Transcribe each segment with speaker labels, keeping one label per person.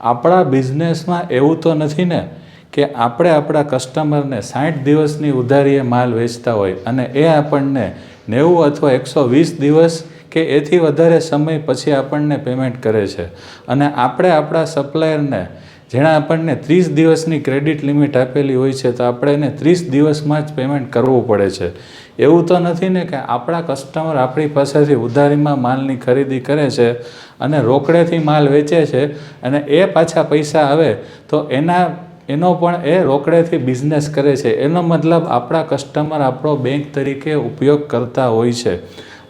Speaker 1: આપણા બિઝનેસમાં એવું તો નથી ને કે આપણે આપણા કસ્ટમરને 60 દિવસની ઉધારીએ માલ વેચતા હોય અને એ આપણને 90 અથવા 120 દિવસ કે એથી વધારે સમય પછી આપણને પેમેન્ટ કરે છે અને આપણે આપણા સપ્લાયરને જેણે આપણને 30 દિવસની ક્રેડિટ લિમિટ આપેલી હોય છે તો આપણે એને 30 દિવસમાં જ પેમેન્ટ કરવું પડે છે. એવું તો નથી ને કે આપણા કસ્ટમર આપણી પાસેથી ઉધારીમાં માલની ખરીદી કરે છે અને રોકડેથી માલ વેચે છે અને એ પાછા પૈસા આવે તો એનો પણ એ રોકડેથી બિઝનેસ કરે છે. એનો મતલબ આપણા કસ્ટમર આપણો બેંક તરીકે ઉપયોગ કરતા હોય છે.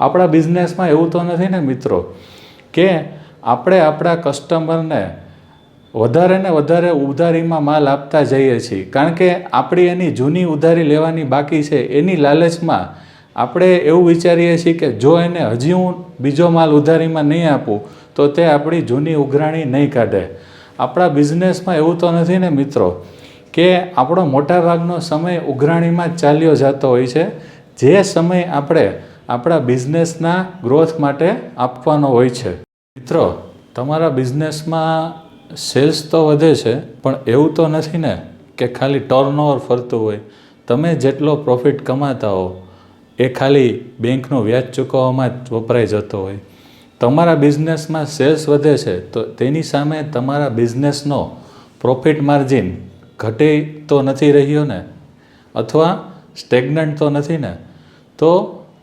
Speaker 1: આપણા બિઝનેસમાં એવું તો નથી ને મિત્રો કે આપણે આપણા કસ્ટમરને વધારે ને વધારે ઉધારીમાં માલ આપતા જઈએ છીએ કારણ કે આપણી એની જૂની ઉધારી લેવાની બાકી છે એની લાલચમાં આપણે એવું વિચારીએ છીએ કે જો એને હજી હું બીજો માલ ઉધારીમાં નહીં આપું તો તે આપણી જૂની ઉઘરાણી નહીં કાઢે. આપણા બિઝનેસમાં એવું તો નથી ને મિત્રો કે આપણો મોટાભાગનો સમય ઉઘરાણીમાં જ ચાલ્યો જતો હોય છે. જે સમય આપણે આપણા બિઝનેસના ગ્રોથ માટે આપવાનો હોય છે. મિત્રો, તમારા બિઝનેસમાં સેલ્સ તો વધે છે પણ એવું તો નથી ને કે ખાલી ટર્નઓવર ફરતું હોય. તમે જેટલો પ્રોફિટ કમાતા હો એ ખાલી બેંકનું વ્યાજ ચૂકવવામાં જ વપરાઈ જતો હોય. તમારા બિઝનેસમાં સેલ્સ વધે છે તો તેની સામે તમારા બિઝનેસનો પ્રોફિટ માર્જિન ઘટી તો નથી રહ્યો ને અથવા સ્ટેગ્નન્ટ તો નથી ને. તો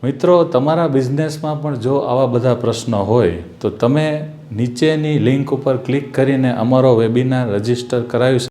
Speaker 1: મિત્રો, તમારા બિઝનેસમાં પણ જો આવા બધા પ્રશ્નો હોય તો તમે નીચેની લિંક ઉપર ક્લિક કરીને અમારો વેબિનાર રજિસ્ટર કરાવી શકો.